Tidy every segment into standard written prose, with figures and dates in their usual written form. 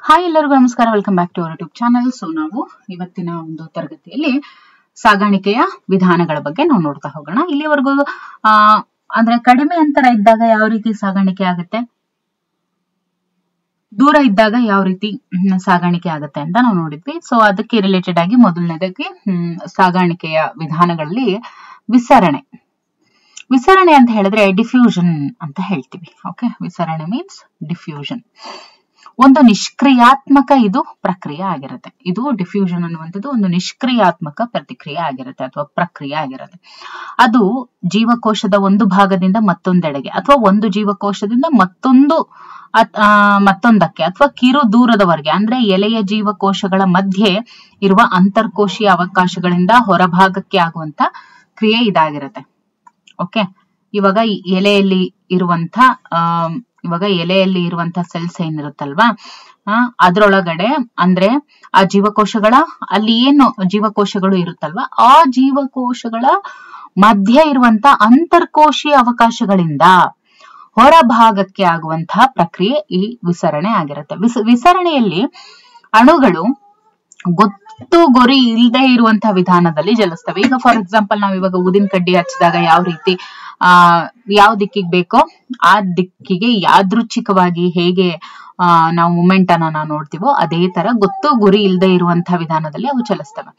Hi ಎಲ್ಲರಿಗೂ ನಮಸ್ಕಾರ, welcome back to our YouTube channel. So ನಾವು ಇವತ್ತಿನ ಒಂದು ತರಗತಿಯಲ್ಲಿ ಸಾಗಾಣಿಕೆಯ ವಿಧಾನಗಳ ಬಗ್ಗೆ ನಾವು ನೋಡ್ತಾ ಹೋಗೋಣ. ಇಲ್ಲಿವರೆಗೂ ಅಂದ್ರೆ ಕಡಿಮೆ ಅಂತರ ಇದ್ದಾಗ ಯಾವ ರೀತಿ ಸಾಗಾಣಿಕೆ ಆಗುತ್ತೆ, ದೂರ ಇದ್ದಾಗ ಯಾವ ರೀತಿ ಸಾಗಾಣಿಕೆ ಆಗುತ್ತೆ ಅಂತ ನಾವು ನೋಡಿದ್ವಿ. ಸೊ ಅದಕ್ಕೆ ರಿಲೇಟೆಡ್ ಆಗಿ ಮೊದಲನೇದಾಗಿ ಸಾಗಾಣಿಕೆಯ ವಿಧಾನಗಳಲ್ಲಿ ವಿಸರಣೆ ಅಂತ ಹೇಳಿದ್ರೆ ಡಿಫ್ಯೂಷನ್ ಅಂತ ಹೇಳ್ತೀವಿ. ಓಕೆ, ವಿಸರಣೆ ಮೀನ್ಸ್ ಡಿಫ್ಯೂಷನ್. ಒಂದು ನಿಷ್ಕ್ರಿಯಾತ್ಮಕ ಇದು ಪ್ರಕ್ರಿಯೆ ಆಗಿರುತ್ತೆ. ಇದು ಡಿಫ್ಯೂಷನ್ ಅನ್ನುವಂಥದ್ದು ಒಂದು ನಿಷ್ಕ್ರಿಯಾತ್ಮಕ ಪ್ರತಿಕ್ರಿಯೆ ಆಗಿರುತ್ತೆ ಅಥವಾ ಪ್ರಕ್ರಿಯೆ ಆಗಿರುತ್ತೆ. ಅದು ಜೀವಕೋಶದ ಒಂದು ಭಾಗದಿಂದ ಮತ್ತೊಂದೆಡೆಗೆ ಅಥವಾ ಒಂದು ಜೀವಕೋಶದಿಂದ ಮತ್ತೊಂದಕ್ಕೆ ಅಥವಾ ಕಿರು ದೂರದವರೆಗೆ, ಅಂದ್ರೆ ಎಲೆಯ ಜೀವಕೋಶಗಳ ಮಧ್ಯೆ ಇರುವ ಅಂತರ್ಕೋಶೀಯ ಅವಕಾಶಗಳಿಂದ ಹೊರಭಾಗಕ್ಕೆ ಆಗುವಂತ ಕ್ರಿಯೆ ಇದಾಗಿರುತ್ತೆ. ಓಕೆ, ಇವಾಗ ಎಲೆಯಲ್ಲಿ ಇರುವಂತ ಸೆಲ್ಸ್ ಏನಿರುತ್ತಲ್ವಾ, ಅದ್ರೊಳಗಡೆ ಅಂದ್ರೆ ಆ ಜೀವಕೋಶಗಳ ಅಲ್ಲಿ ಏನು ಜೀವಕೋಶಗಳು ಇರುತ್ತಲ್ವಾ, ಆ ಜೀವಕೋಶಗಳ ಮಧ್ಯೆ ಇರುವಂತ ಅಂತರ್ಕೋಶೀಯ ಅವಕಾಶಗಳಿಂದ ಹೊರಭಾಗಕ್ಕೆ ಆಗುವಂತಹ ಪ್ರಕ್ರಿಯೆ ಈ ವಿಸರಣೆ ಆಗಿರುತ್ತೆ. ವಿಸರಣೆಯಲ್ಲಿ ಅಣುಗಳು ಗೊತ್ತು ಗುರಿ ಇಲ್ಲದೆ ಇರುವಂತಹ ವಿಧಾನದಲ್ಲಿ ಚಲಿಸ್ತವೆ. ಈಗ ಫಾರ್ ಎಕ್ಸಾಂಪಲ್ ನಾವ್ ಇವಾಗ ಊದಿನ ಕಡ್ಡಿ ಹಚ್ಚಿದಾಗ ಯಾವ ರೀತಿ ಯಾವ ದಿಕ್ಕಿಗೆ ಬೇಕೋ ಆ ದಿಕ್ಕಿಗೆ ಯಾದೃಚ್ಛಿಕವಾಗಿ ಹೇಗೆ ನಾವು ಮೂಮೆಂಟ್ ಅನ್ನ ನಾವು ನೋಡ್ತೀವೋ ಅದೇ ತರ ಗೊತ್ತು ಗುರಿ ಇಲ್ಲದೆ ಇರುವಂತಹ ವಿಧಾನದಲ್ಲಿ ಅವು ಚಲಿಸ್ತವೆ.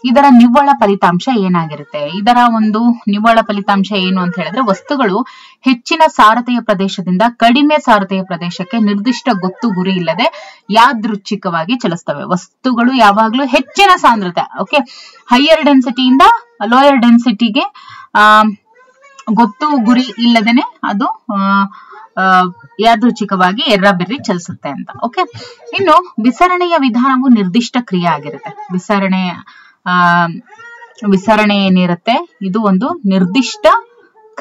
ಇದರ ನಿವ್ವಳ ಫಲಿತಾಂಶ ಏನಾಗಿರುತ್ತೆ? ಇದರ ಒಂದು ನಿವ್ವಳ ಫಲಿತಾಂಶ ಏನು ಅಂತ ಹೇಳಿದ್ರೆ, ವಸ್ತುಗಳು ಹೆಚ್ಚಿನ ಸಾರತೆಯ ಪ್ರದೇಶದಿಂದ ಕಡಿಮೆ ಸಾರತೆಯ ಪ್ರದೇಶಕ್ಕೆ ನಿರ್ದಿಷ್ಟ ಗೊತ್ತು ಗುರಿ ಇಲ್ಲದೆ ಯಾದೃಚ್ಛಿಕವಾಗಿ ಚಲಿಸ್ತವೆ. ವಸ್ತುಗಳು ಯಾವಾಗ್ಲೂ ಹೆಚ್ಚಿನ ಸಾಂದ್ರತೆ, ಓಕೆ, ಹೈಯರ್ ಡೆನ್ಸಿಟಿಯಿಂದ ಲೋಯರ್ ಡೆನ್ಸಿಟಿಗೆ ಗೊತ್ತು ಗುರಿ ಇಲ್ಲದೇನೆ ಅದು ಯಾದೃಚ್ಛಿಕವಾಗಿ ಎರ್ರಬೆರ್ರಿ ಚಲಿಸುತ್ತೆ ಅಂತ. ಓಕೆ, ಇನ್ನು ವಿಸರಣೆಯ ವಿಧಾನವು ನಿರ್ದಿಷ್ಟ ಕ್ರಿಯೆ ಆಗಿರುತ್ತೆ. ವಿಸರಣೆ ಏನಿರುತ್ತೆ, ಇದು ಒಂದು ನಿರ್ದಿಷ್ಟ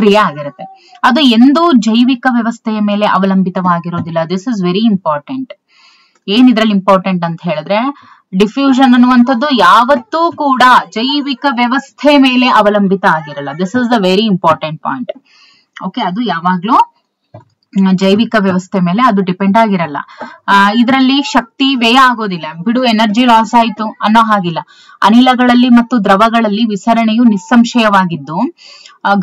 ಕ್ರಿಯೆ ಆಗಿರುತ್ತೆ. ಅದು ಎಂದೂ ಜೈವಿಕ ವ್ಯವಸ್ಥೆಯ ಮೇಲೆ ಅವಲಂಬಿತವಾಗಿರೋದಿಲ್ಲ. This is very important. ಏನಿದ್ರಲ್ಲಿ ಇಂಪಾರ್ಟೆಂಟ್ ಅಂತ ಹೇಳಿದ್ರೆ, ಡಿಫ್ಯೂಷನ್ ಅನ್ನುವಂಥದ್ದು ಯಾವತ್ತೂ ಕೂಡ ಜೈವಿಕ ವ್ಯವಸ್ಥೆ ಮೇಲೆ ಅವಲಂಬಿತ ಆಗಿರಲ್ಲ. This is the very important point. Okay, ಅದು ಯಾವಾಗ್ಲೂ ಜೈವಿಕ ವ್ಯವಸ್ಥೆ ಮೇಲೆ ಅದು ಡಿಪೆಂಡ್ ಆಗಿರಲ್ಲ. ಇದರಲ್ಲಿ ಶಕ್ತಿ ವ್ಯಯ ಆಗೋದಿಲ್ಲ, ಬಿಡು ಎನರ್ಜಿ ಲಾಸ್ ಆಯ್ತು ಅನ್ನೋ ಹಾಗಿಲ್ಲ. ಅನಿಲಗಳಲ್ಲಿ ಮತ್ತು ದ್ರವಗಳಲ್ಲಿ ವಿಸರಣೆಯು ನಿಸ್ಸಂಶಯವಾಗಿದ್ದು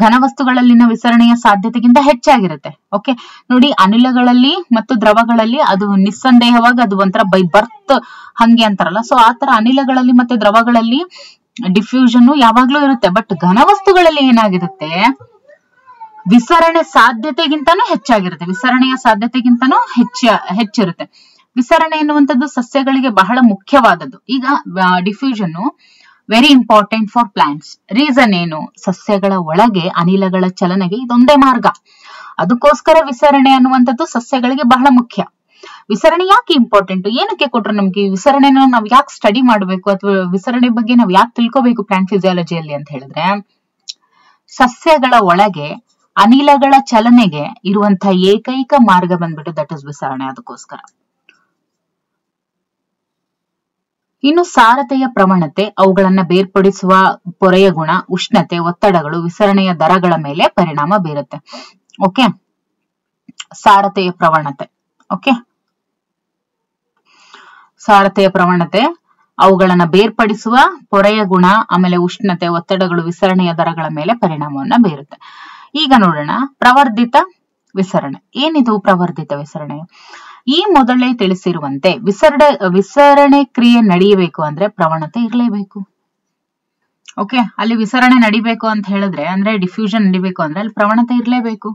ಘನವಸ್ತುಗಳಲ್ಲಿನ ವಿಸರಣೆಯ ಸಾಧ್ಯತೆಗಿಂತ ಹೆಚ್ಚಾಗಿರುತ್ತೆ. ಓಕೆ ನೋಡಿ, ಅನಿಲಗಳಲ್ಲಿ ಮತ್ತು ದ್ರವಗಳಲ್ಲಿ ಅದು ನಿಸ್ಸಂದೇಹವಾಗಿ ಅದು ಒಂಥರ ಬೈ ಬರ್ತ್ ಹಂಗೆ ಅಂತಾರಲ್ಲ, ಸೊ ಆತರ ಅನಿಲಗಳಲ್ಲಿ ಮತ್ತೆ ದ್ರವಗಳಲ್ಲಿ ಡಿಫ್ಯೂಷನ್ ಯಾವಾಗ್ಲೂ ಇರುತ್ತೆ. ಬಟ್ ಘನವಸ್ತುಗಳಲ್ಲಿ ಏನಾಗಿರುತ್ತೆ, ವಿಸರಣೆ ಸಾಧ್ಯತೆಗಿಂತನೂ ಹೆಚ್ಚಾಗಿರುತ್ತೆ, ವಿಸರಣೆಯ ಸಾಧ್ಯತೆಗಿಂತನೂ ಹೆಚ್ಚಿರುತ್ತೆ. ವಿಸರಣೆ ಎನ್ನುವಂಥದ್ದು ಸಸ್ಯಗಳಿಗೆ ಬಹಳ ಮುಖ್ಯವಾದದ್ದು. ಈಗ diffusion very important for plants. Reason ಏನು? ಸಸ್ಯಗಳ ಒಳಗೆ ಅನಿಲಗಳ ಚಲನೆಗೆ ಇದೊಂದೇ ಮಾರ್ಗ. ಅದಕ್ಕೋಸ್ಕರ ವಿಸರಣೆ ಅನ್ನುವಂಥದ್ದು ಸಸ್ಯಗಳಿಗೆ ಬಹಳ ಮುಖ್ಯ. ವಿಸರಣೆ ಯಾಕೆ ಇಂಪಾರ್ಟೆಂಟ್, ಏನಕ್ಕೆ ಕೊಟ್ರು ನಮ್ಗೆ ವಿಸರಣೆನ ನಾವ್ ಯಾಕೆ ಸ್ಟಡಿ ಮಾಡ್ಬೇಕು ಅಥವಾ ವಿಸರಣೆ ಬಗ್ಗೆ ನಾವ್ ಯಾಕೆ ತಿಳ್ಕೋಬೇಕು ಪ್ಲಾಂಟ್ ಫಿಸಿಯಾಲಜಿಯಲ್ಲಿ ಅಂತ ಹೇಳಿದ್ರೆ, ಸಸ್ಯಗಳ ಒಳಗೆ ಅನಿಲಗಳ ಚಲನೆಗೆ ಇರುವಂತಹ ಏಕೈಕ ಮಾರ್ಗ ಬಂದ್ಬಿಟ್ಟು ದಟ್ ಇಸ್ ವಿಸರಣೆ. ಅದಕ್ಕೋಸ್ಕರ ಇನ್ನು ಸಾರತೆಯ ಪ್ರವಣತೆ, ಅವುಗಳನ್ನ ಬೇರ್ಪಡಿಸುವ ಪೊರೆಯ ಗುಣ, ಉಷ್ಣತೆ, ಒತ್ತಡಗಳು ವಿಸರಣೆಯ ದರಗಳ ಮೇಲೆ ಪರಿಣಾಮ ಬೀರುತ್ತೆ. ಓಕೆ, ಸಾರತೆಯ ಪ್ರವಣತೆ, ಓಕೆ, ಸಾರತೆಯ ಪ್ರವಣತೆ, ಅವುಗಳನ್ನ ಬೇರ್ಪಡಿಸುವ ಪೊರೆಯ ಗುಣ, ಆಮೇಲೆ ಉಷ್ಣತೆ, ಒತ್ತಡಗಳು ವಿಸರಣೆಯ ದರಗಳ ಮೇಲೆ ಪರಿಣಾಮವನ್ನ ಬೀರುತ್ತೆ. ಈಗ ನೋಡೋಣ ಪ್ರವರ್ಧಿತ ವಿಸರಣೆ. ಏನಿದು ಪ್ರವರ್ಧಿತ ವಿಸರಣೆ? ಈ ಮೊದಲೇ ತಿಳಿಸಿರುವಂತೆ ವಿಸರಣೆ ಕ್ರಿಯೆ ನಡೆಯಬೇಕು ಅಂದ್ರೆ ಪ್ರವಣತೆ ಇರಲೇಬೇಕು. ಓಕೆ, ಅಲ್ಲಿ ವಿಸರಣೆ ನಡಿಬೇಕು ಅಂತ ಹೇಳಿದ್ರೆ, ಅಂದ್ರೆ ಡಿಫ್ಯೂಷನ್ ನಡಿಬೇಕು ಅಂದ್ರೆ ಅಲ್ಲಿ ಪ್ರವಣತೆ ಇರಲೇಬೇಕು.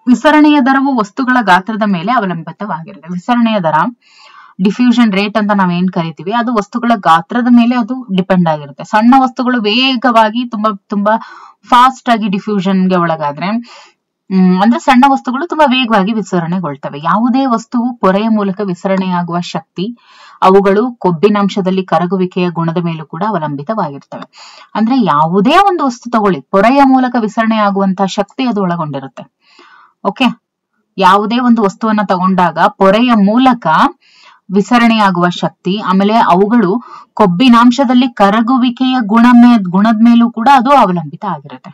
ವಿಸರಣೆಯ ದರವು ವಸ್ತುಗಳ ಗಾತ್ರದ ಮೇಲೆ ಅವಲಂಬಿತವಾಗಿರುತ್ತೆ. ವಿಸರಣೆಯ ದರ, ಡಿಫ್ಯೂಷನ್ ರೇಟ್ ಅಂತ ನಾವೇನ್ ಕರಿತೀವಿ, ಅದು ವಸ್ತುಗಳ ಗಾತ್ರದ ಮೇಲೆ ಅದು ಡಿಪೆಂಡ್ ಆಗಿರುತ್ತೆ. ಸಣ್ಣ ವಸ್ತುಗಳು ವೇಗವಾಗಿ ತುಂಬಾ ಫಾಸ್ಟ್ ಆಗಿ ಡಿಫ್ಯೂಷನ್ಗೆ ಒಳಗಾದ್ರೆ, ಅಂದ್ರೆ ಸಣ್ಣ ವಸ್ತುಗಳು ತುಂಬಾ ವೇಗವಾಗಿ ವಿಸರಣೆಗೊಳ್ತವೆ. ಯಾವುದೇ ವಸ್ತುವು ಪೊರೆಯ ಮೂಲಕ ವಿಸರಣೆಯಾಗುವ ಶಕ್ತಿ, ಅವುಗಳು ಕೊಬ್ಬಿನಾಂಶದಲ್ಲಿ ಕರಗುವಿಕೆಯ ಗುಣದ ಮೇಲೂ ಕೂಡ ಅವಲಂಬಿತವಾಗಿರ್ತವೆ. ಅಂದ್ರೆ ಯಾವುದೇ ಒಂದು ವಸ್ತು ತಗೊಳ್ಳಿ, ಪೊರೆಯ ಮೂಲಕ ವಿಸರಣೆ ಆಗುವಂತಹ ಶಕ್ತಿ ಅದು ಒಳಗೊಂಡಿರುತ್ತೆ. ಓಕೆ, ಯಾವುದೇ ಒಂದು ವಸ್ತುವನ್ನ ತಗೊಂಡಾಗ ಪೊರೆಯ ಮೂಲಕ ವಿಸರಣೆಯಾಗುವ ಶಕ್ತಿ, ಆಮೇಲೆ ಅವುಗಳು ಕೊಬ್ಬಿನಾಂಶದಲ್ಲಿ ಕರಗುವಿಕೆಯ ಗುಣದ ಮೇಲೂ ಕೂಡ ಅದು ಅವಲಂಬಿತ ಆಗಿರುತ್ತೆ.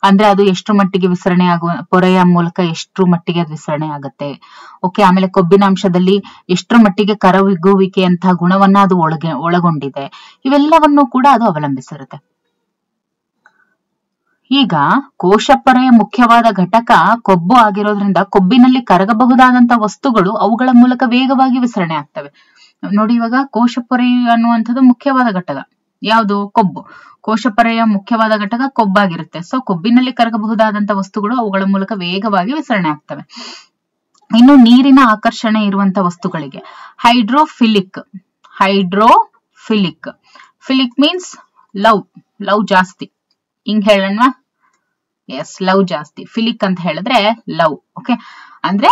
ಅಂದ್ರೆ ಅದು ಎಷ್ಟು ಮಟ್ಟಿಗೆ ವಿಸರಣೆ ಆಗುವ, ಪೊರೆಯ ಮೂಲಕ ಎಷ್ಟು ಮಟ್ಟಿಗೆ ಅದು ವಿಸರಣೆ ಆಗುತ್ತೆ. ಓಕೆ, ಆಮೇಲೆ ಕೊಬ್ಬಿನಾಂಶದಲ್ಲಿ ಎಷ್ಟರ ಮಟ್ಟಿಗೆ ಕರಗಿಗುವಿಕೆಯಂತಹ ಗುಣವನ್ನ ಅದು ಒಳಗೊಂಡಿದೆ. ಇವೆಲ್ಲವನ್ನೂ ಕೂಡ ಅದು ಅವಲಂಬಿಸಿರುತ್ತೆ. ಈಗ ಕೋಶಪೊರೆಯ ಮುಖ್ಯವಾದ ಘಟಕ ಕೊಬ್ಬು ಆಗಿರೋದ್ರಿಂದ ಕೊಬ್ಬಿನಲ್ಲಿ ಕರಗಬಹುದಾದಂತಹ ವಸ್ತುಗಳು ಅವುಗಳ ಮೂಲಕ ವೇಗವಾಗಿ ವಿಸರಣೆ ಆಗ್ತವೆ. ನೋಡಿ, ಇವಾಗ ಕೋಶಪೊರೆ ಅನ್ನುವಂಥದ್ದು ಮುಖ್ಯವಾದ ಘಟಕ ಯಾವುದು? ಕೊಬ್ಬು. ಕೋಶಪೊರೆಯ ಮುಖ್ಯವಾದ ಘಟಕ ಕೊಬ್ಬಾಗಿರುತ್ತೆ. ಸೊ ಕೊಬ್ಬಿನಲ್ಲಿ ಕರಗಬಹುದಾದಂತಹ ವಸ್ತುಗಳು ಅವುಗಳ ಮೂಲಕ ವೇಗವಾಗಿ ವಿಸರಣೆ ಆಗ್ತವೆ. ಇನ್ನು ನೀರಿನ ಆಕರ್ಷಣೆ ಇರುವಂತಹ ವಸ್ತುಗಳಿಗೆ ಹೈಡ್ರೋಫಿಲಿಕ್. ಫಿಲಿಕ್ ಮೀನ್ಸ್ ಲವ್ ಜಾಸ್ತಿ, ಹಿಂಗ್ ಹೇಳೋಣ. ಎಸ್, ಲವ್ ಜಾಸ್ತಿ. ಫಿಲಿಕ್ ಅಂತ ಹೇಳಿದ್ರೆ ಲವ್. ಓಕೆ, ಅಂದ್ರೆ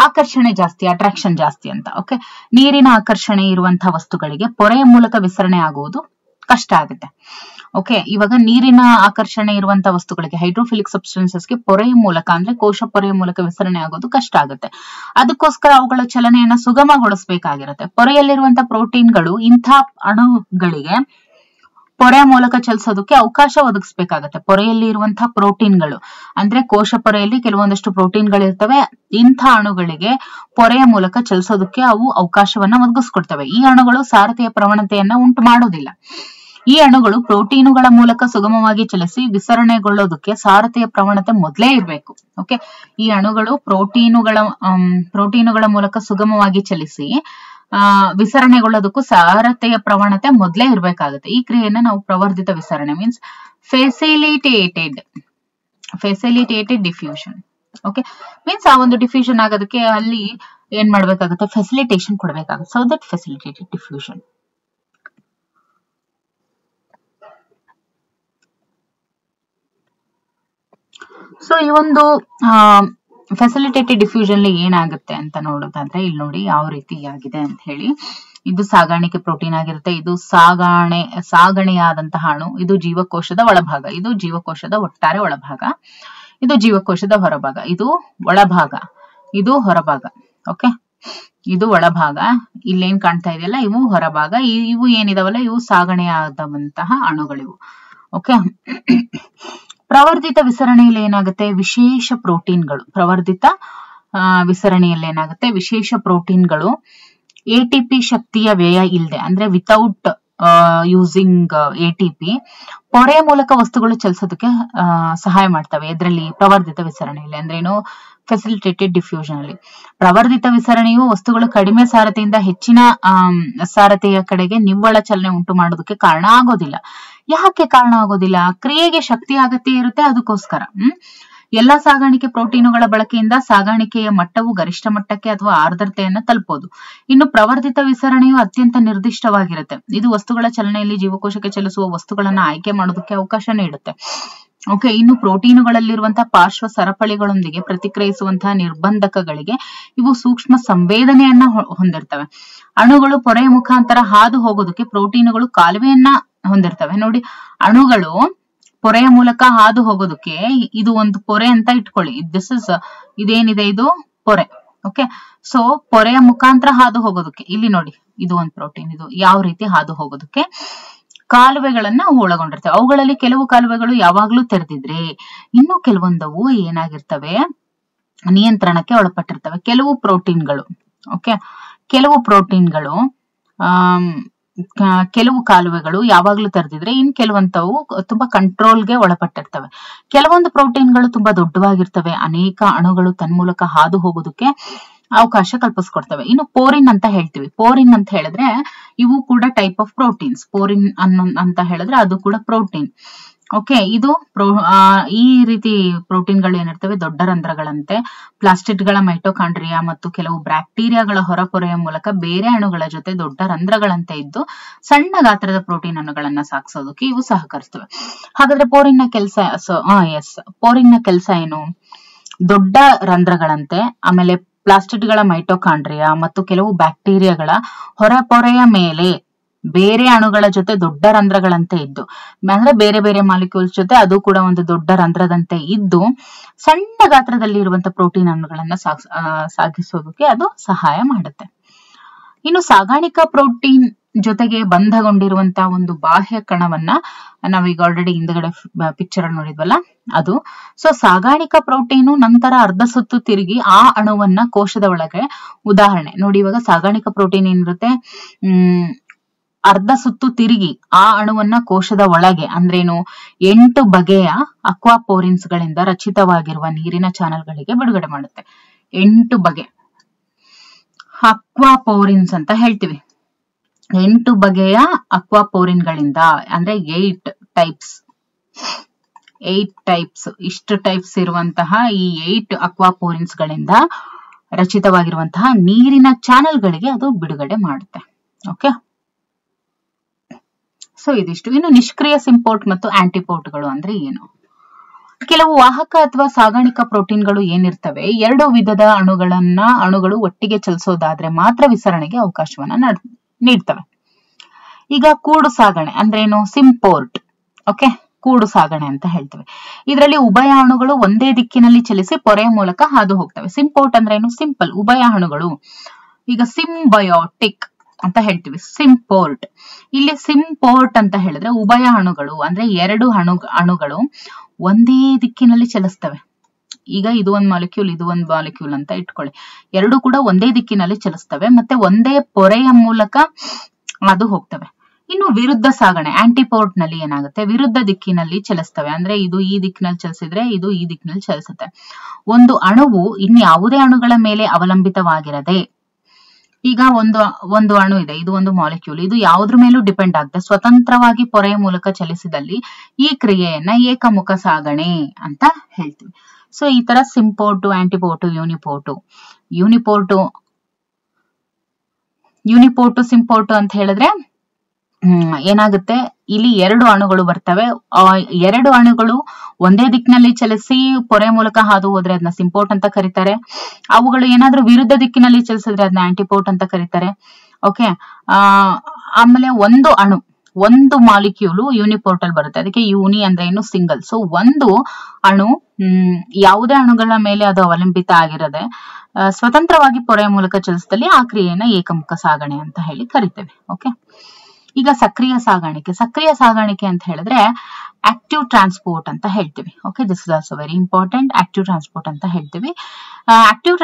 ಆಕರ್ಷಣೆ ಜಾಸ್ತಿ, ಅಟ್ರಾಕ್ಷನ್ ಜಾಸ್ತಿ ಅಂತ. ಓಕೆ, ನೀರಿನ ಆಕರ್ಷಣೆ ಇರುವಂತಹ ವಸ್ತುಗಳಿಗೆ ಪೊರೆಯ ಮೂಲಕ ವಿಸರಣೆ ಆಗುವುದು ಕಷ್ಟ ಆಗುತ್ತೆ. ಓಕೆ, ಇವಾಗ ನೀರಿನ ಆಕರ್ಷಣೆ ಇರುವಂತಹ ವಸ್ತುಗಳಿಗೆ ಹೈಡ್ರೋಫಿಲಿಕ್ ಸಬ್ಸ್ಟೆನ್ಸಸ್ಗೆ ಪೊರೆಯ ಮೂಲಕ ಅಂದ್ರೆ ಕೋಶ ಪೊರೆಯ ಮೂಲಕ ವಿಸರಣೆ ಆಗೋದು ಕಷ್ಟ ಆಗುತ್ತೆ. ಅದಕ್ಕೋಸ್ಕರ ಅವುಗಳ ಚಲನೆಯನ್ನ ಸುಗಮಗೊಳಿಸಬೇಕಾಗಿರುತ್ತೆ. ಪೊರೆಯಲ್ಲಿರುವಂತಹ ಪ್ರೋಟೀನ್ಗಳು ಇಂಥ ಅಣುಗಳಿಗೆ ಪೊರೆಯ ಮೂಲಕ ಚಲಿಸೋದಕ್ಕೆ ಅವಕಾಶ ಒದಗಿಸಬೇಕಾಗತ್ತೆ. ಪೊರೆಯಲ್ಲಿ ಇರುವಂತಹ ಪ್ರೋಟೀನ್ಗಳು ಅಂದ್ರೆ ಕೋಶ ಪೊರೆಯಲ್ಲಿ ಕೆಲವೊಂದಷ್ಟು ಪ್ರೋಟೀನ್ಗಳು ಇರ್ತವೆ. ಇಂಥ ಅಣುಗಳಿಗೆ ಪೊರೆಯ ಮೂಲಕ ಚಲಿಸೋದಕ್ಕೆ ಅವು ಅವಕಾಶವನ್ನ ಒದಗಿಸ್ಕೊಡ್ತವೆ. ಈ ಅಣುಗಳು ಸಾರತೆಯ ಪ್ರವಣತೆಯನ್ನ ಉಂಟು ಮಾಡೋದಿಲ್ಲ. ಈ ಅಣುಗಳು ಪ್ರೋಟೀನುಗಳ ಮೂಲಕ ಸುಗಮವಾಗಿ ಚಲಿಸಿ ವಿಸರಣೆಗೊಳ್ಳೋದಕ್ಕೆ ಸಾರತೆಯ ಪ್ರವಣತೆ ಮೊದಲೇ ಇರಬೇಕು. ಓಕೆ, ಈ ಅಣುಗಳು ಪ್ರೋಟೀನುಗಳ ಮೂಲಕ ಸುಗಮವಾಗಿ ಚಲಿಸಿ ವಿಸರಣೆಗೊಳ್ಳೋದಕ್ಕೂ ಸಾರತೆಯ ಪ್ರವಣತೆ ಮೊದಲೇ ಇರಬೇಕಾಗುತ್ತೆ. ಈ ಕ್ರಿಯೆಯನ್ನ ನಾವು ಪ್ರವರ್ಧಿತ ವಿಸರಣೆ means facilitated diffusion. Okay, means ಆ ಒಂದು ಡಿಫ್ಯೂಷನ್ ಆಗೋದಕ್ಕೆ ಅಲ್ಲಿ ಏನ್ ಮಾಡ್ಬೇಕಾಗುತ್ತೆ? ಫೆಸಿಲಿಟೇಷನ್ ಕೊಡ್ಬೇಕಾಗುತ್ತೆ. So that facilitated diffusion. So ಈ ಒಂದು ಫೆಸಿಲಿಟೇಟೆಡ್ ಡಿಫ್ಯೂಷನ್ ಏನಾಗುತ್ತೆ ಅಂತ ನೋಡೋದಾದ್ರೆ ಇಲ್ಲಿ ನೋಡಿ ಯಾವ ರೀತಿ ಆಗಿದೆ ಅಂತ ಹೇಳಿ. ಇದು ಸಾಗಾಣಿಕೆ ಪ್ರೋಟೀನ್ ಆಗಿರುತ್ತೆ. ಇದು ಸಾಗಣೆಯಾದಂತಹ ಅಣು. ಇದು ಜೀವಕೋಶದ ಒಳಭಾಗ. ಇದು ಜೀವಕೋಶದ ಒಟ್ಟಾರೆ ಒಳಭಾಗ. ಇದು ಜೀವಕೋಶದ ಹೊರಭಾಗ. ಇದು ಒಳಭಾಗ, ಇದು ಹೊರಭಾಗ. ಓಕೆ, ಇದು ಒಳಭಾಗ. ಇಲ್ಲೇನ್ ಕಾಣ್ತಾ ಇದೆಯಲ್ಲ ಇವು ಹೊರಭಾಗ. ಇವು ಏನಿದಾವಲ್ಲ ಇವು ಸಾಗಣೆಯಾದಂತಹ ಅಣುಗಳಿವು. ಓಕೆ, ಪ್ರವರ್ಧಿತ ವಿಸರಣೆಯಲ್ಲಿ ಏನಾಗುತ್ತೆ? ವಿಶೇಷ ಪ್ರೋಟೀನ್ಗಳು. ಪ್ರವರ್ಧಿತ ವಿಸರಣೆಯಲ್ಲಿ ಏನಾಗುತ್ತೆ? ವಿಶೇಷ ಪ್ರೋಟೀನ್ಗಳು ಎಟಿಪಿ ಶಕ್ತಿಯ ವ್ಯಯ ಇಲ್ಲದೆ ಅಂದ್ರೆ ವಿತೌಟ್ ಯೂಸಿಂಗ್ ಎಟಿಪಿ ಪೊರೆಯ ಮೂಲಕ ವಸ್ತುಗಳು ಚಲಿಸೋದಕ್ಕೆ ಸಹಾಯ ಮಾಡ್ತವೆ. ಇದರಲ್ಲಿ ಪ್ರವರ್ಧಿತ ವಿಸರಣೆಯಲ್ಲಿ ಅಂದ್ರೆ ಏನು? ಫೆಸಿಲಿಟೇಟೆಡ್ ಡಿಫ್ಯೂಷನ್ ಅಲ್ಲಿ. ಪ್ರವರ್ಧಿತ ವಿಸರಣೆಯು ವಸ್ತುಗಳು ಕಡಿಮೆ ಸಾರತೆಯಿಂದ ಹೆಚ್ಚಿನ ಸಾರತೆಯ ಕಡೆಗೆ ನಿವ್ವಳ ಚಲನೆ ಉಂಟು ಮಾಡೋದಕ್ಕೆ ಕಾರಣ ಆಗೋದಿಲ್ಲ. ಯಾಕೆ ಕಾರಣ ಆಗೋದಿಲ್ಲ? ಕ್ರಿಯೆಗೆ ಶಕ್ತಿ ಅಗತ್ಯ ಇರುತ್ತೆ, ಅದಕ್ಕೋಸ್ಕರ. ಎಲ್ಲಾ ಸಾಗಾಣಿಕೆ ಪ್ರೋಟೀನುಗಳ ಬಳಕೆಯಿಂದ ಸಾಗಾಣಿಕೆಯ ಮಟ್ಟವು ಗರಿಷ್ಠ ಮಟ್ಟಕ್ಕೆ ಅಥವಾ ಆರ್ದ್ರತೆಯನ್ನ ತಲುಪೋದು. ಇನ್ನು ಪ್ರವರ್ಧಿತ ವಿಸರಣೆಯು ಅತ್ಯಂತ ನಿರ್ದಿಷ್ಟವಾಗಿರುತ್ತೆ. ಇದು ವಸ್ತುಗಳ ಚಲನೆಯಲ್ಲಿ ಜೀವಕೋಶಕ್ಕೆ ಚಲಿಸುವ ವಸ್ತುಗಳನ್ನ ಆಯ್ಕೆ ಮಾಡೋದಕ್ಕೆ ಅವಕಾಶ ನೀಡುತ್ತೆ. ಓಕೆ, ಇನ್ನು ಪ್ರೋಟೀನುಗಳಲ್ಲಿರುವಂತಹ ಪಾರ್ಶ್ವ ಸರಪಳಿಗಳೊಂದಿಗೆ ಪ್ರತಿಕ್ರಿಯಿಸುವಂತಹ ನಿರ್ಬಂಧಕಗಳಿಗೆ ಇವು ಸೂಕ್ಷ್ಮ ಸಂವೇದನೆಯನ್ನ ಹೊಂದಿರ್ತವೆ. ಅಣುಗಳು ಪೊರೆಯ ಮುಖಾಂತರ ಹಾದು ಹೋಗೋದಕ್ಕೆ ಪ್ರೋಟೀನುಗಳು ಕಾಲುವೆಯನ್ನ ಹೊಂದಿರ್ತವೆ. ನೋಡಿ, ಅಣುಗಳು ಪೊರೆಯ ಮೂಲಕ ಹಾದು ಹೋಗೋದಕ್ಕೆ ಇದು ಒಂದು ಪೊರೆ ಅಂತ ಇಟ್ಕೊಳ್ಳಿ. ಇದೇನಿದೆ ಇದು ಪೊರೆ. ಓಕೆ, ಸೊ ಪೊರೆಯ ಮುಖಾಂತರ ಹಾದು ಹೋಗೋದಕ್ಕೆ ಇಲ್ಲಿ ನೋಡಿ ಇದು ಒಂದು ಪ್ರೋಟೀನ್. ಇದು ಯಾವ ರೀತಿ ಹಾದು ಹೋಗೋದಕ್ಕೆ ಕಾಲುವೆಗಳನ್ನ ಒಳಗೊಂಡಿರ್ತವೆ. ಅವುಗಳಲ್ಲಿ ಕೆಲವು ಕಾಲುವೆಗಳು ಯಾವಾಗ್ಲೂ ತೆರೆದಿದ್ರೆ ಇನ್ನು ಕೆಲವೊಂದವು ಏನಾಗಿರ್ತವೆ? ನಿಯಂತ್ರಣಕ್ಕೆ ಒಳಪಟ್ಟಿರ್ತವೆ. ಕೆಲವು ಪ್ರೋಟೀನ್ಗಳು ಕೆಲವು ಕಾಲುವೆಗಳು ಯಾವಾಗ್ಲೂ ತೆರೆದಿದ್ರೆ ಇನ್ ಕೆಲವಂತವು ತುಂಬಾ ಕಂಟ್ರೋಲ್ಗೆ ಒಳಪಟ್ಟಿರ್ತವೆ. ಕೆಲವೊಂದು ಪ್ರೋಟೀನ್ಗಳು ತುಂಬಾ ದೊಡ್ಡವಾಗಿರ್ತವೆ. ಅನೇಕ ಅಣುಗಳು ತನ್ಮೂಲಕ ಹಾದು ಹೋಗೋದಕ್ಕೆ ಅವಕಾಶ ಕಲ್ಪಿಸ್ಕೊಡ್ತವೆ. ಇನ್ನು ಪೋರಿನ್ ಅಂತ ಹೇಳ್ತೀವಿ. ಪೋರಿನ್ ಅಂತ ಹೇಳಿದ್ರೆ ಇವು ಕೂಡ ಟೈಪ್ ಆಫ್ ಪ್ರೋಟೀನ್ಸ್. ಪೋರಿನ್ ಅಂತ ಹೇಳಿದ್ರೆ ಅದು ಕೂಡ ಪ್ರೋಟೀನ್. ಓಕೆ, ಇದು ಈ ರೀತಿ ಪ್ರೋಟೀನ್ಗಳು ಏನಿರ್ತವೆ? ದೊಡ್ಡ ರಂಧ್ರಗಳಂತೆ ಪ್ಲಾಸ್ಟಿಡ್ಗಳ ಮೈಟೋಕಾಂಡ್ರಿಯಾ ಮತ್ತು ಕೆಲವು ಬ್ಯಾಕ್ಟೀರಿಯಾಗಳ ಹೊರಪೊರೆಯ ಮೂಲಕ ಬೇರೆ ಅಣುಗಳ ಜೊತೆ ದೊಡ್ಡ ರಂಧ್ರಗಳಂತೆ ಇದ್ದು ಸಣ್ಣ ಗಾತ್ರದ ಪ್ರೋಟೀನ್ ಅಣುಗಳನ್ನ ಸಾಗಿಸೋದಕ್ಕೆ ಇವು ಸಹಕರಿಸ್ತವೆ. ಹಾಗಾದ್ರೆ ಪೋರಿನ್ನ ಕೆಲಸ ಏನು? ದೊಡ್ಡ ರಂಧ್ರಗಳಂತೆ, ಆಮೇಲೆ ಪ್ಲಾಸ್ಟಿಡ್ಗಳ ಮೈಟೋಕಾಂಡ್ರಿಯಾ ಮತ್ತು ಕೆಲವು ಬ್ಯಾಕ್ಟೀರಿಯಾಗಳ ಹೊರಪೊರೆಯ ಮೇಲೆ ಬೇರೆ ಅಣುಗಳ ಜೊತೆ ದೊಡ್ಡ ರಂಧ್ರಗಳಂತೆ ಇದ್ದು ಅಂದ್ರೆ ಬೇರೆ ಬೇರೆ ಮಾಲಿಕ್ಯೂಲ್ಸ್ ಜೊತೆ ಅದು ಕೂಡ ಒಂದು ದೊಡ್ಡ ರಂಧ್ರದಂತೆ ಇದ್ದು ಸಣ್ಣ ಗಾತ್ರದಲ್ಲಿ ಇರುವಂತಹ ಪ್ರೋಟೀನ್ ಅಣುಗಳನ್ನ ಸಾಗಿಸೋದಕ್ಕೆ ಅದು ಸಹಾಯ ಮಾಡುತ್ತೆ. ಇನ್ನು ಸಾಗಾಣಿಕಾ ಪ್ರೋಟೀನ್ ಜೊತೆಗೆ ಬಂಧಗೊಂಡಿರುವಂತಹ ಒಂದು ಬಾಹ್ಯ ಕಣವನ್ನ ನಾವೀಗ ಆಲ್ರೆಡಿ ಹಿಂದ್ಗಡೆ ಪಿಕ್ಚರ್ ಅಲ್ಲಿ ನೋಡಿದ್ವಲ್ಲ ಅದು. ಸೊ ಸಾಗಾಣಿಕಾ ಪ್ರೋಟೀನು ನಂತರ ಅರ್ಧ ಸುತ್ತು ತಿರುಗಿ ಆ ಅಣುವನ್ನ ಕೋಶದ ಒಳಗೆ, ಉದಾಹರಣೆ ನೋಡಿ, ಇವಾಗ ಸಾಗಾಣಿಕಾ ಪ್ರೋಟೀನ್ ಏನಿರುತ್ತೆ, ಅರ್ಧ ಸುತ್ತು ತಿರುಗಿ ಆ ಅಣುವನ್ನ ಕೋಶದ ಒಳಗೆ ಅಂದ್ರೇನು 8 ಬಗೆಯ ಅಕ್ವಾಪೋರಿನ್ಸ್ ಗಳಿಂದ ರಚಿತವಾಗಿರುವ ನೀರಿನ ಚಾನಲ್ಗಳಿಗೆ ಬಿಡುಗಡೆ ಮಾಡುತ್ತೆ. 8 ಬಗೆ ಅಕ್ವಾಪೋರಿನ್ಸ್ ಅಂತ ಹೇಳ್ತೀವಿ. 8 ಬಗೆಯ ಅಕ್ವಾಪೋರಿನ್ ಗಳಿಂದ, ಅಂದ್ರೆ 8 ಟೈಪ್ಸ್ ಇಷ್ಟು ಟೈಪ್ಸ್ ಇರುವಂತಹ ಈ 8 ಅಕ್ವಾಪೋರಿನ್ಸ್ ಗಳಿಂದ ರಚಿತವಾಗಿರುವಂತಹ ನೀರಿನ ಚಾನಲ್ಗಳಿಗೆ ಅದು ಬಿಡುಗಡೆ ಮಾಡುತ್ತೆ. ಓಕೆ, ಸೊ ಇದಿಷ್ಟು. ಇನ್ನು ನಿಷ್ಕ್ರಿಯ ಸಿಂಪೋರ್ಟ್ ಮತ್ತು ಆಂಟಿಪೋರ್ಟ್ಗಳು ಅಂದ್ರೆ ಏನು? ಕೆಲವು ವಾಹಕ ಅಥವಾ ಸಾಗಾಣಿಕಾ ಪ್ರೋಟೀನ್ಗಳು ಏನಿರ್ತವೆ, 2 ವಿಧದ ಅಣುಗಳು ಒಟ್ಟಿಗೆ ಚಲಿಸೋದಾದ್ರೆ ಮಾತ್ರ ವಿಸರಣೆಗೆ ಅವಕಾಶವನ್ನ ನೀಡ್ತವೆ. ಈಗ ಕೂಡು ಸಾಗಣೆ ಅಂದ್ರೇನು? ಸಿಂಪೋರ್ಟ್. ಓಕೆ, ಕೂಡು ಸಾಗಣೆ ಅಂತ ಹೇಳ್ತೇವೆ. ಇದರಲ್ಲಿ ಉಭಯ ಅಣುಗಳು ಒಂದೇ ದಿಕ್ಕಿನಲ್ಲಿ ಚಲಿಸಿ ಪೊರೆಯ ಮೂಲಕ ಹಾದು ಹೋಗ್ತವೆ. ಸಿಂಪೋರ್ಟ್ ಅಂದ್ರೆ ಏನು? ಸಿಂಪಲ್, ಉಭಯ ಅಣುಗಳು. ಈಗ ಸಿಂಬಯೋಟಿಕ್ ಅಂತ ಹೇಳ್ತೀವಿ, ಸಿಂಪೋರ್ಟ್. ಇಲ್ಲಿ ಸಿಂಪೋರ್ಟ್ ಅಂತ ಹೇಳಿದ್ರೆ ಉಭಯ ಅಣುಗಳು ಅಂದ್ರೆ 2 ಅಣುಗಳು ಒಂದೇ ದಿಕ್ಕಿನಲ್ಲಿ ಚಲಿಸ್ತವೆ. ಈಗ ಇದು ಒಂದು ಮಾಲಿಕ್ಯೂಲ್, ಇದು ಒಂದು ಮಾಲಿಕ್ಯೂಲ್ ಅಂತ ಇಟ್ಕೊಳ್ಳಿ. 2 ಕೂಡ ಒಂದೇ ದಿಕ್ಕಿನಲ್ಲಿ ಚಲಿಸ್ತವೆ, ಮತ್ತೆ ಒಂದೇ ಪೊರೆಯ ಮೂಲಕ ಅದು ಹೋಗ್ತವೆ. ಇನ್ನು ವಿರುದ್ಧ ಸಾಗಣೆ, ಆಂಟಿಪೋರ್ಟ್ ನಲ್ಲಿ ಏನಾಗುತ್ತೆ? ವಿರುದ್ಧ ದಿಕ್ಕಿನಲ್ಲಿ ಚಲಿಸ್ತವೆ. ಅಂದ್ರೆ ಇದು ಈ ದಿಕ್ಕಿನಲ್ಲಿ ಚಲಿಸಿದ್ರೆ ಇದು ಈ ದಿಕ್ಕಿನಲ್ಲಿ ಚಲಿಸುತ್ತೆ. ಒಂದು ಅಣುವು ಇನ್ಯಾವುದೇ ಅಣುಗಳ ಮೇಲೆ ಅವಲಂಬಿತವಾಗಿರದೆ, ಈಗ ಒಂದು ಅಣು ಇದೆ, ಇದು ಒಂದು ಮಾಲಿಕ್ಯೂಲ್, ಇದು ಯಾವುದ್ರ ಮೇಲೂ ಡಿಪೆಂಡ್ ಆಗದೆ ಸ್ವತಂತ್ರವಾಗಿ ಪೊರೆಯ ಮೂಲಕ ಚಲಿಸಿದಲ್ಲಿ ಈ ಕ್ರಿಯೆಯನ್ನ ಏಕಮುಖ ಸಾಗಣೆ ಅಂತ ಹೇಳ್ತೀವಿ. ಸೊ ಈ ತರ ಸಿಂಪೋರ್ಟು, ಆಂಟಿಪೋರ್ಟು, ಯೂನಿಪೋರ್ಟು, ಸಿಂಪೋರ್ಟು ಅಂತ ಹೇಳಿದ್ರೆ ಏನಾಗುತ್ತೆ, ಇಲ್ಲಿ 2 ಅಣುಗಳು ಬರ್ತವೆ. 2 ಅಣುಗಳು ಒಂದೇ ದಿಕ್ಕಿನಲ್ಲಿ ಚಲಿಸಿ ಪೊರೆ ಮೂಲಕ ಹಾದು ಹೋದ್ರೆ ಅದನ್ನ ಸಿಂಪೋರ್ಟ್ ಅಂತ ಕರೀತಾರೆ. ಅವುಗಳು ಏನಾದ್ರೂ ವಿರುದ್ಧ ದಿಕ್ಕಿನಲ್ಲಿ ಚಲಿಸಿದ್ರೆ ಅದನ್ನ ಆಂಟಿಪೋರ್ಟ್ ಅಂತ ಕರೀತಾರೆ. ಓಕೆ, ಆಮೇಲೆ ಒಂದು ಮಾಲಿಕ್ಯೂಲು ಯೂನಿಪೋರ್ಟ್ ಅಲ್ಲಿ ಬರುತ್ತೆ. ಅದಕ್ಕೆ ಯೂನಿ ಅಂದ್ರೆ ಏನು? ಸಿಂಗಲ್. ಸೊ ಒಂದು ಅಣು ಯಾವುದೇ ಅಣುಗಳ ಮೇಲೆ ಅದು ಅವಲಂಬಿತ ಆಗಿರದೆ ಸ್ವತಂತ್ರವಾಗಿ ಪೊರೆಯ ಮೂಲಕ ಚಲಿಸಿದಲ್ಲಿ ಆ ಕ್ರಿಯೆಯನ್ನ ಏಕಮುಖ ಸಾಗಣೆ ಅಂತ ಹೇಳಿ ಕರಿತೇವೆ. ಓಕೆ, ಈಗ ಸಕ್ರಿಯ ಸಾಗಾಣಿಕೆ ಅಂತ ಹೇಳಿದ್ರೆ ಆಕ್ಟಿವ್ ಟ್ರಾನ್ಸ್ಪೋರ್ಟ್ ಅಂತ ಹೇಳ್ತೀವಿ. Okay, this is also very important. Active transport ಅಂತ ಹೇಳ್ತೀವಿ. ಆಕ್ಟಿವ್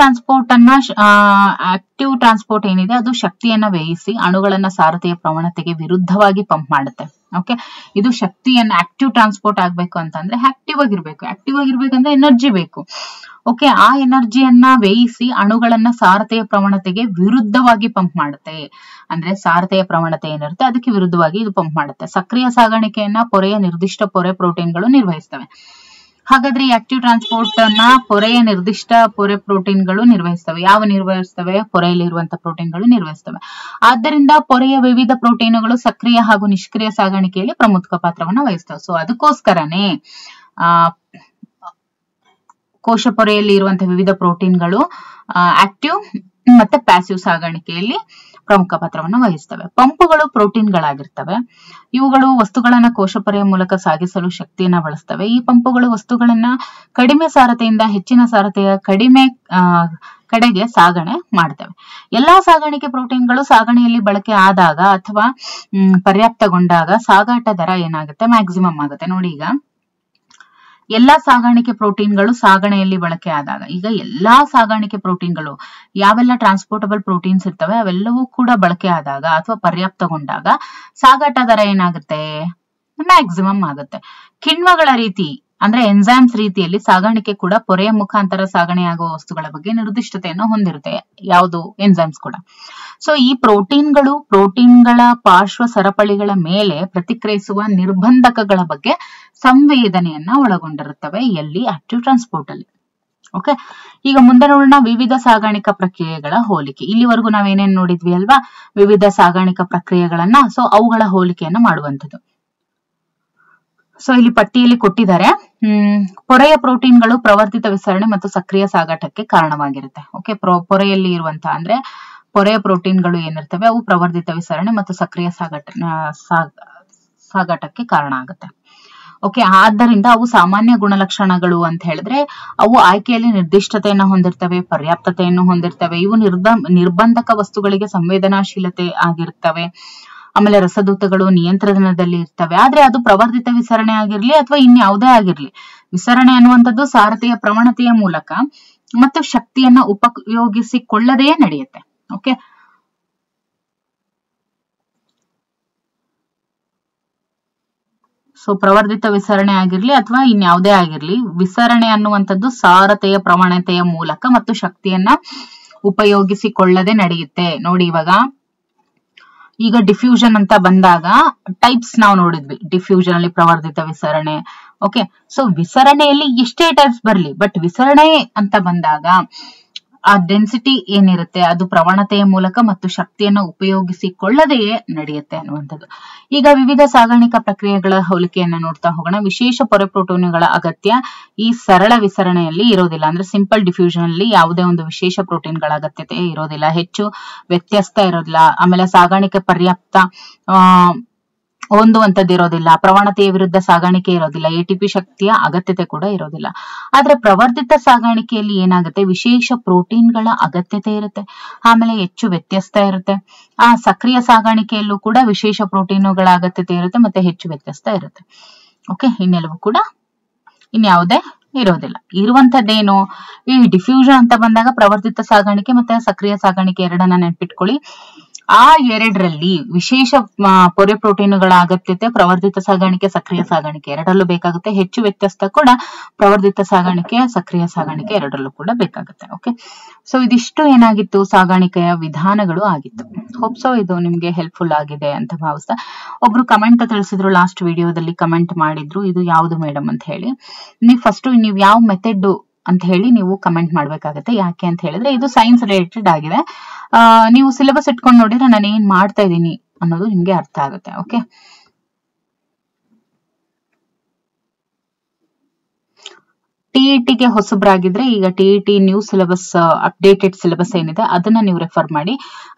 ಟ್ರಾನ್ಸ್ಪೋರ್ಟ್ ಏನಿದೆ ಅದು ಶಕ್ತಿಯನ್ನ ವ್ಯಯಿಸಿ ಅಣುಗಳನ್ನ ಸಾರಥಿಯ ಪ್ರವಣತೆಗೆ ವಿರುದ್ಧವಾಗಿ ಪಂಪ್ ಮಾಡುತ್ತೆ. ಓಕೆ, ಇದು ಶಕ್ತಿಯನ್ನ ಆಕ್ಟಿವ್ ಟ್ರಾನ್ಸ್ಪೋರ್ಟ್ ಆಗ್ಬೇಕು ಅಂತಂದ್ರೆ ಆಕ್ಟಿವ್ ಆಗಿರ್ಬೇಕಂದ್ರೆ ಎನರ್ಜಿ ಬೇಕು. ಓಕೆ, ಆ ಎನರ್ಜಿಯನ್ನ ವ್ಯಯಿಸಿ ಅಣುಗಳನ್ನ ಸಾರಥಿಯ ಪ್ರವಣತೆಗೆ ವಿರುದ್ಧವಾಗಿ ಪಂಪ್ ಮಾಡುತ್ತೆ. ಅಂದ್ರೆ ಸಾರಥಿಯ ಪ್ರವಣತೆ ಏನಿರುತ್ತೆ ಅದಕ್ಕೆ ವಿರುದ್ಧವಾಗಿ ಇದು ಪಂಪ್ ಮಾಡುತ್ತೆ. ಸಕ್ರಿಯ ಸಾಗಾಣಿಕೆಯನ್ನ ಪೊರೆಯ ನಿರ್ದಿಷ್ಟ ಪೊರೆ ಪ್ರೋಟೀನ್ಗಳು ನಿರ್ವಹಿಸ್ತವೆ. ಹಾಗಾದ್ರೆ ಈ ಆಕ್ಟಿವ್ ಟ್ರಾನ್ಸ್ಪೋರ್ಟ್ ಅನ್ನ ಪೊರೆಯ ನಿರ್ದಿಷ್ಟ ಪೊರೆ ಪ್ರೋಟೀನ್ಗಳು ನಿರ್ವಹಿಸ್ತವೆ. ನಿರ್ವಹಿಸ್ತವೆ? ಪೊರೆಯಲ್ಲಿ ಇರುವಂತಹ ಪ್ರೋಟೀನ್ಗಳು ನಿರ್ವಹಿಸ್ತವೆ. ಆದ್ದರಿಂದ ಪೊರೆಯ ವಿವಿಧ ಪ್ರೋಟೀನುಗಳು ಸಕ್ರಿಯ ಹಾಗೂ ನಿಷ್ಕ್ರಿಯ ಸಾಗಾಣಿಕೆಯಲ್ಲಿ ಪ್ರಮುಖ ಪಾತ್ರವನ್ನ ವಹಿಸ್ತವೆ. ಸೊ ಅದಕ್ಕೋಸ್ಕರನೇ ಕೋಶ ಪೊರೆಯಲ್ಲಿ ಇರುವಂತಹ ವಿವಿಧ ಪ್ರೋಟೀನ್ಗಳು ಆಕ್ಟಿವ್ ಮತ್ತೆ ಪ್ಯಾಸಿವ್ ಸಾಗಾಣಿಕೆಯಲ್ಲಿ ಪ್ರಮುಖ ಪಾತ್ರವನ್ನು ವಹಿಸ್ತವೆ. ಪಂಪುಗಳು ಪ್ರೋಟೀನ್ಗಳಾಗಿರ್ತವೆ. ಇವುಗಳು ವಸ್ತುಗಳನ್ನ ಕೋಶಪೊರೆಯ ಮೂಲಕ ಸಾಗಿಸಲು ಶಕ್ತಿಯನ್ನ ಬಳಸ್ತವೆ. ಈ ಪಂಪುಗಳು ವಸ್ತುಗಳನ್ನ ಕಡಿಮೆ ಸಾರತೆಯಿಂದ ಹೆಚ್ಚಿನ ಸಾರತೆಯ ಕಡೆಗೆ ಸಾಗಣೆ ಮಾಡ್ತವೆ. ಎಲ್ಲಾ ಸಾಗಾಣಿಕೆ ಪ್ರೋಟೀನ್ಗಳು ಸಾಗಣೆಯಲ್ಲಿ ಬಳಕೆ ಆದಾಗ ಅಥವಾ ಪರ್ಯಾಪ್ತಗೊಂಡಾಗ ಸಾಗಾಟ ದರ ಏನಾಗುತ್ತೆ? ಮ್ಯಾಕ್ಸಿಮಮ್ ಆಗುತ್ತೆ. ನೋಡಿ, ಈಗ ಎಲ್ಲಾ ಸಾಗಾಣಿಕೆ ಪ್ರೋಟೀನ್ಗಳು ಸಾಗಣೆಯಲ್ಲಿ ಬಳಕೆ ಆದಾಗ, ಈಗ ಎಲ್ಲಾ ಸಾಗಾಣಿಕೆ ಪ್ರೋಟೀನ್ಗಳು ಯಾವೆಲ್ಲ ಟ್ರಾನ್ಸ್ಪೋರ್ಟಬಲ್ ಪ್ರೋಟೀನ್ಸ್ ಇರ್ತವೆ ಅವೆಲ್ಲವೂ ಕೂಡ ಬಳಕೆ ಆದಾಗ ಅಥವಾ ಪರ್ಯಾಪ್ತಗೊಂಡಾಗ ಸಾಗಾಟ ದರ ಏನಾಗುತ್ತೆ? ಮ್ಯಾಕ್ಸಿಮಮ್ ಆಗುತ್ತೆ. ಕಿಣ್ವಗಳ ರೀತಿ ಅಂದ್ರೆ ಎನ್ಸೈಮ್ಸ್ ರೀತಿಯಲ್ಲಿ ಸಾಗಾಣಿಕೆ ಕೂಡ ಪೊರೆಯ ಮುಖಾಂತರ ಸಾಗಣೆಯಾಗುವ ವಸ್ತುಗಳ ಬಗ್ಗೆ ನಿರ್ದಿಷ್ಟತೆಯನ್ನು ಹೊಂದಿರುತ್ತೆ. ಯಾವುದು? ಎನ್ಸೈಮ್ಸ್ ಕೂಡ. ಸೊ ಈ ಪ್ರೋಟೀನ್ಗಳ ಪಾರ್ಶ್ವ ಸರಪಳಿಗಳ ಮೇಲೆ ಪ್ರತಿಕ್ರಿಯಿಸುವ ನಿರ್ಬಂಧಕಗಳ ಬಗ್ಗೆ ಸಂವೇದನೆಯನ್ನ ಒಳಗೊಂಡಿರುತ್ತವೆ. ಎಲ್ಲಿ? ಆಕ್ಟಿವ್ ಟ್ರಾನ್ಸ್ಪೋರ್ಟ್ ಅಲ್ಲಿ. ಓಕೆ, ಈಗ ಮುಂದೆ ನೋಡೋಣ ವಿವಿಧ ಸಾಗಾಣಿಕಾ ಪ್ರಕ್ರಿಯೆಗಳ ಹೋಲಿಕೆ. ಇಲ್ಲಿವರೆಗೂ ನಾವೇನೇನ್ ನೋಡಿದ್ವಿ ಅಲ್ವಾ, ವಿವಿಧ ಸಾಗಾಣಿಕಾ ಪ್ರಕ್ರಿಯೆಗಳನ್ನ. ಸೊ ಅವುಗಳ ಹೋಲಿಕೆಯನ್ನ ಮಾಡುವಂಥದ್ದು. ಸೊ ಇಲ್ಲಿ ಪಟ್ಟಿಯಲ್ಲಿ ಕೊಟ್ಟಿದ್ದಾರೆ. ಪೊರೆಯ ಪ್ರೋಟೀನ್ಗಳು ಪ್ರವರ್ಧಿತ ವಿಸರಣೆ ಮತ್ತು ಸಕ್ರಿಯ ಸಾಗಾಟಕ್ಕೆ ಕಾರಣವಾಗಿರುತ್ತೆ. ಓಕೆ, ಪೊರೆಯಲ್ಲಿ ಇರುವಂತಹ ಅಂದ್ರೆ ಪೊರೆಯ ಪ್ರೋಟೀನ್ಗಳು ಏನಿರ್ತವೆ ಅವು ಪ್ರವರ್ಧಿತ ವಿಸರಣೆ ಮತ್ತು ಸಕ್ರಿಯ ಸಾಗಾಟಕ್ಕೆ ಕಾರಣ ಆಗುತ್ತೆ. ಓಕೆ, ಆದ್ದರಿಂದ ಅವು ಸಾಮಾನ್ಯ ಗುಣಲಕ್ಷಣಗಳು ಅಂತ ಹೇಳಿದ್ರೆ ಅವು ಆಯ್ಕೆಯಲ್ಲಿ ನಿರ್ದಿಷ್ಟತೆಯನ್ನು ಹೊಂದಿರ್ತವೆ, ಪರ್ಯಾಪ್ತತೆಯನ್ನು ಹೊಂದಿರ್ತವೆ. ಇವು ನಿರ್ಬಂಧಕ ವಸ್ತುಗಳಿಗೆ ಸಂವೇದನಾಶೀಲತೆ ಆಗಿರ್ತವೆ. ಆಮೇಲೆ ರಸದೂತಗಳು ನಿಯಂತ್ರಣದಲ್ಲಿ ಇರ್ತವೆ. ಆದ್ರೆ ಅದು ಪ್ರವರ್ಧಿತ ವಿಸರಣೆ ಆಗಿರ್ಲಿ ಅಥವಾ ಇನ್ಯಾವುದೇ ಆಗಿರ್ಲಿ, ವಿಸರಣೆ ಅನ್ನುವಂಥದ್ದು ಸಾರತೆಯ ಪ್ರವಣತೆಯ ಮೂಲಕ ಮತ್ತು ಶಕ್ತಿಯನ್ನ ಉಪಯೋಗಿಸಿಕೊಳ್ಳದೇ ನಡೆಯುತ್ತೆ. ಓಕೆ, ಸೊ ಪ್ರವರ್ಧಿತ ವಿಸರಣೆ ಆಗಿರ್ಲಿ ಅಥವಾ ಇನ್ಯಾವುದೇ ಆಗಿರ್ಲಿ, ವಿಸರಣೆ ಅನ್ನುವಂಥದ್ದು ಸಾರತೆಯ ಪ್ರವಣತೆಯ ಮೂಲಕ ಮತ್ತು ಶಕ್ತಿಯನ್ನ ಉಪಯೋಗಿಸಿಕೊಳ್ಳದೆ ನಡೆಯುತ್ತೆ. ನೋಡಿ, ಈಗ ಡಿಫ್ಯೂಷನ್ ಅಂತ ಬಂದಾಗ ಟೈಪ್ಸ್ ನಾವು ನೋಡಿದ್ವಿ. ಡಿಫ್ಯೂಷನ್ ಅಲ್ಲಿ ಪ್ರವರ್ಧಿತ ವಿಸರಣೆ. ಓಕೆ, ಸೊ ವಿಸರಣೆಯಲ್ಲಿ ಎಷ್ಟೇ ಟೈಪ್ಸ್ ಬರ್ಲಿ, ಬಟ್ ವಿಸರಣೆ ಅಂತ ಬಂದಾಗ ಆ ಡೆನ್ಸಿಟಿ ಏನಿರುತ್ತೆ ಅದು ಪ್ರವಣತೆಯ ಮೂಲಕ ಮತ್ತು ಶಕ್ತಿಯನ್ನು ಉಪಯೋಗಿಸಿಕೊಳ್ಳದೆಯೇ ನಡೆಯುತ್ತೆ ಅನ್ನುವಂಥದ್ದು. ಈಗ ವಿವಿಧ ಸಾಗಾಣಿಕಾ ಪ್ರಕ್ರಿಯೆಗಳ ಹೋಲಿಕೆಯನ್ನ ನೋಡ್ತಾ ಹೋಗೋಣ. ವಿಶೇಷ ಪೊರೆ ಪ್ರೋಟೀನುಗಳ ಅಗತ್ಯ ಈ ಸರಳ ವಿಸರಣೆಯಲ್ಲಿ ಇರೋದಿಲ್ಲ. ಅಂದ್ರೆ ಸಿಂಪಲ್ ಡಿಫ್ಯೂಷನ್ ಅಲ್ಲಿ ಯಾವುದೇ ಒಂದು ವಿಶೇಷ ಪ್ರೋಟೀನ್ಗಳ ಅಗತ್ಯತೆ ಇರೋದಿಲ್ಲ, ಹೆಚ್ಚು ವ್ಯತ್ಯಸ್ತ ಇರೋದಿಲ್ಲ. ಆಮೇಲೆ ಸಾಗಾಣಿಕೆ ಪರ್ಯಾಪ್ತ ಹೊಂದುವಂತದ್ದು ಇರೋದಿಲ್ಲ, ಪ್ರವಣತೆಯ ವಿರುದ್ಧ ಸಾಗಾಣಿಕೆ ಇರೋದಿಲ್ಲ, ಎಟಿಪಿ ಶಕ್ತಿಯ ಅಗತ್ಯತೆ ಕೂಡ ಇರೋದಿಲ್ಲ. ಆದ್ರೆ ಪ್ರವರ್ಧಿತ ಸಾಗಾಣಿಕೆಯಲ್ಲಿ ಏನಾಗುತ್ತೆ, ವಿಶೇಷ ಪ್ರೋಟೀನ್ಗಳ ಅಗತ್ಯತೆ ಇರುತ್ತೆ, ಆಮೇಲೆ ಹೆಚ್ಚು ವ್ಯತ್ಯಸ್ತ ಇರುತ್ತೆ. ಆ ಸಕ್ರಿಯ ಸಾಗಾಣಿಕೆಯಲ್ಲೂ ಕೂಡ ವಿಶೇಷ ಪ್ರೋಟೀನುಗಳ ಅಗತ್ಯತೆ ಇರುತ್ತೆ ಮತ್ತೆ ಹೆಚ್ಚು ವ್ಯತ್ಯಸ್ತ ಇರುತ್ತೆ. ಓಕೆ, ಇನ್ನೆಲ್ಲವೂ ಕೂಡ ಇನ್ಯಾವುದೇ ಇರೋದಿಲ್ಲ. ಇರುವಂತದ್ದೇನು, ಈ ಡಿಫ್ಯೂಷನ್ ಅಂತ ಬಂದಾಗ ಪ್ರವರ್ಧಿತ ಸಾಗಾಣಿಕೆ ಮತ್ತೆ ಸಕ್ರಿಯ ಸಾಗಾಣಿಕೆ ಎರಡನ್ನ ನೆನ್ಪಿಟ್ಕೊಳ್ಳಿ. ಆ ಎರಡರಲ್ಲಿ ವಿಶೇಷ ಪೊರೆ ಪ್ರೋಟೀನುಗಳ ಅಗತ್ಯತೆ ಪ್ರವರ್ಧಿತ ಸಾಗಾಣಿಕೆ ಸಕ್ರಿಯ ಸಾಗಾಣಿಕೆ ಎರಡರಲ್ಲೂ ಬೇಕಾಗುತ್ತೆ. ಹೆಚ್ಚು ವ್ಯತ್ಯಸ್ತ ಕೂಡ ಪ್ರವರ್ಧಿತ ಸಾಗಾಣಿಕೆ ಸಕ್ರಿಯ ಸಾಗಾಣಿಕೆ ಎರಡರಲ್ಲೂ ಕೂಡ ಬೇಕಾಗುತ್ತೆ. ಓಕೆ, ಸೊ ಇದಿಷ್ಟು ಏನಾಗಿತ್ತು, ಸಾಗಾಣಿಕೆಯ ವಿಧಾನಗಳು ಆಗಿತ್ತು. ಹೋಪ್ ಸೊ ಇದು ನಿಮ್ಗೆ ಹೆಲ್ಪ್ಫುಲ್ ಆಗಿದೆ ಅಂತ ಭಾವಿಸ್ತಾ. ಒಬ್ರು ಕಮೆಂಟ್ ತಿಳಿಸಿದ್ರು, ಲಾಸ್ಟ್ ವಿಡಿಯೋದಲ್ಲಿ ಕಮೆಂಟ್ ಮಾಡಿದ್ರು, ಇದು ಯಾವ್ದು ಮೇಡಮ್ ಅಂತ ಹೇಳಿ. ನೀವು ಯಾವ ಮೆಥಡ್ ಅಂತ ಹೇಳಿ ನೀವು ಕಮೆಂಟ್ ಮಾಡ್ಬೇಕಾಗತ್ತೆ. ಯಾಕೆ ಅಂತ ಹೇಳಿದ್ರೆ ಇದು ಸೈನ್ಸ್ ರಿಲೇಟೆಡ್ ಆಗಿದೆ. ನೀವು ಸಿಲೆಬಸ್ ಇಟ್ಕೊಂಡು ನೋಡಿದ್ರೆ ನಾನು ಏನ್ ಮಾಡ್ತಾ ಇದ್ದೀನಿ ಅನ್ನೋದು ನಿಮ್ಗೆ ಅರ್ಥ ಆಗುತ್ತೆ. ಓಕೆ, ಟಿಇಟಿಗೆ ಹೊಸಬ್ರಾಗಿದ್ರೆ ಈಗ TET new syllabus, updated syllabus ಏನಿದೆ ಅದನ್ನ ನೀವು ರೆಫರ್ ಮಾಡಿ.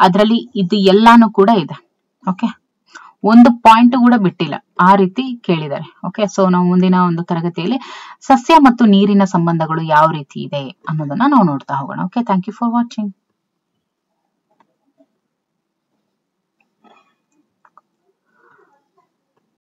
ಅದರಲ್ಲಿ ಇದು ಎಲ್ಲಾನು ಕೂಡ ಇದೆ. ಓಕೆ, ಒಂದು ಪಾಯಿಂಟ್ ಕೂಡ ಬಿಟ್ಟಿಲ್ಲ, ಆ ರೀತಿ ಕೇಳಿದ್ದಾರೆ. ಓಕೆ, ಸೊ ನಾವು ಮುಂದಿನ ಒಂದು ತರಗತಿಯಲ್ಲಿ ಸಸ್ಯ ಮತ್ತು ನೀರಿನ ಸಂಬಂಧಗಳು ಯಾವ ರೀತಿ ಇದೆ ಅನ್ನೋದನ್ನ ನಾವು ನೋಡ್ತಾ ಹೋಗೋಣ. Okay, thank you for watching.